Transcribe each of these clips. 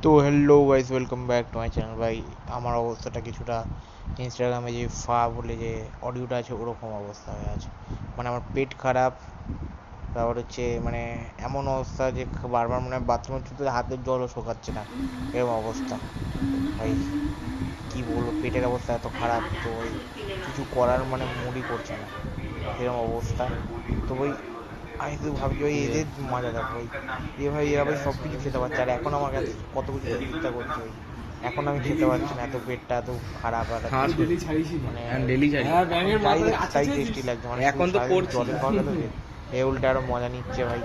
তো hello guys, welcome back to my channel. ভাই আমার অবস্থাটা কিছুটা ইনস্টাগ্রামে যে বলে যে অডিওটা আছে ওরকম অবস্থা হয়ে আছে। মানে আমার পেট খারাপ, তারপর হচ্ছে মানে এমন অবস্থা যে বারবার মনে হয় বাথরুমে তো হাতের জলও শোকাচ্ছে না, এরকম অবস্থা। ভাই কি বলবো, পেটের অবস্থা এত খারাপ, তো ওই কিছু করার মানে মুডই করছে না, এরকম অবস্থা। তো ওই আমি শুধু ভাবছি ওই এদের মজা দেখো, ওই এরা ভাই সব কিছু খেতে পারছে, আর এখন আমার কাছে কত কিছু খেতে ইচ্ছা করছে। ওই এখন আমি খেতে পারছি না, এত পেটটা এত খারাপ, আর মানে যাই দেখছি তাই টেস্টি লাগছে। মানে এখন তো জলের খাওয়া খেতে যে এ উল্টে আরো মজা নিচ্ছে ভাই,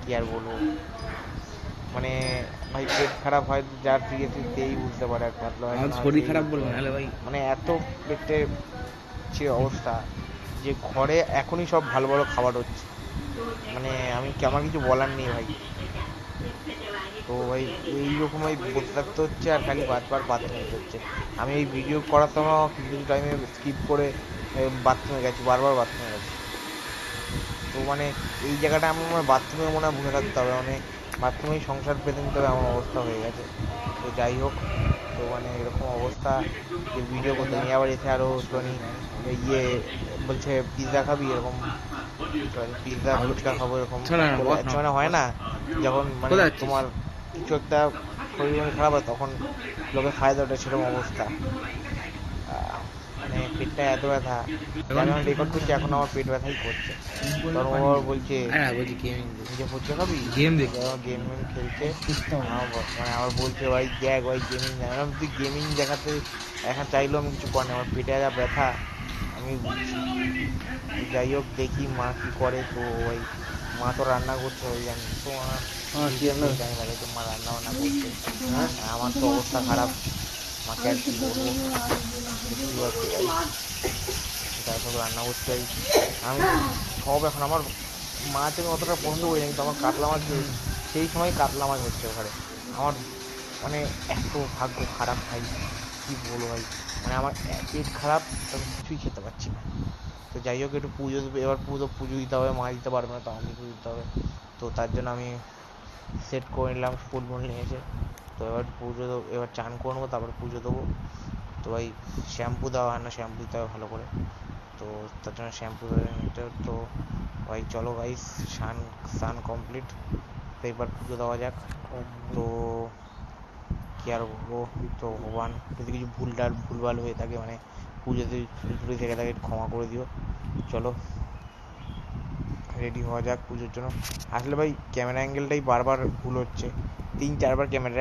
কি আর বলবো। মানে ভাই পেট খারাপ হয় যার সেই বুঝতে পারে, একমাত্র শরীর খারাপ বলবো না ভাই। মানে এত পেটে যে অবস্থা, যে ঘরে এখনই সব ভালো ভালো খাবার হচ্ছে, মানে আমার কিছু বলার নেই ভাই। তো ভাই এইরকম ভাই বসে থাকতে হচ্ছে, আর খালি বারবার বাথরুমে যেতে হচ্ছে। আমি এই ভিডিও করার সময় কিছু কিছু টাইমে স্কিপ করে বাথরুমে গেছি, বারবার বাথরুমে গেছি। তো মানে এই জায়গাটা আমার মনে হয় বাথরুমে মনে হয় বসে থাকতে হবে, মানে বাথরুমেই সংসার পেতে নিতে হবে, এমন অবস্থা হয়ে গেছে। তো যাই হোক, তো মানে এরকম অবস্থা যে ভিডিও করতে নিয়ে আবার এসে আরও একটুখানি ইয়ে বলছে পিৎজা খাবি, এরকম পিৎজা ফুচকা খাবো, এরকম মানে হয় না যখন মানে তোমার কিছু একটা শরীর মন খারাপ হয় তখন লোকে ফায়দা ওঠে, সেরকম অবস্থা। মানে পেটটা এত ব্যথা, আমি এখন রেকর্ড করছি, এখন আমার পেট ব্যথাই করছে। তখন ও আবার বলছে যে ফুচকা খাবি, গেম গেম খেলছে। মানে আমার বলছে ভাই দেখ ভাই গেমিং, তুই গেমিং দেখাতে এখন চাইলেও আমি কিছু করি না, আমার পেটে যা ব্যথা আমি বুঝছি। যাই হোক দেখি মা কি করে। তো ওই মা তো রান্না করছে, ওই জানি তো জানি না তো মা রান্না বান্না করছে। আমার তো অবস্থা খারাপ, মাকে আর কি বলবো, বুঝতেই পারছি ভাই। তাই সব রান্না করছে ভাই। আমি সব এখন আমার মাছ আমি অতটা পছন্দ করি না, কিন্তু আমার কাতলা মাছ সেই সময় কাতলা মাছ হচ্ছে ঘরে। আমার মানে এত ভাগ্য খারাপ ভাই, কি বলবো ভাই। মানে আমার পেট খারাপ, আমি কিছুই খেতে পারছি না। তো যাই হোক, একটু পুজো দেবো এবার, পুজো দিতে হবে, মা দিতে পারবে না, তো আমি পুজো দিতে হবে। তো তার জন্য আমি সেট করে নিলাম ফুল নিয়ে এসে। তো এবার পুজো দেবো, এবার চান করে নেবো, তারপর পুজো দেবো। তো ভাই শ্যাম্পু দেওয়া হয় না, শ্যাম্পু দিতে হবে ভালো করে। তো তার জন্য শ্যাম্পু ধরে নিতে। তো ভাই চলো ভাই, স্নান কমপ্লিট, তো এবার পুজো দেওয়া যাক। তো কি আর বলবো, তো ভগবান যদি কিছু ভুলভাল হয়ে থাকে, মানে পুজোতে ত্রুটি থেকে থাকে, ক্ষমা করে দিও। চলো রেডি হওয়া যাক পুজোর জন্য। আসলে ভাই ক্যামেরা অ্যাঙ্গেলটাই বারবার ভুল হচ্ছে, 3-4 বার ক্যামেরা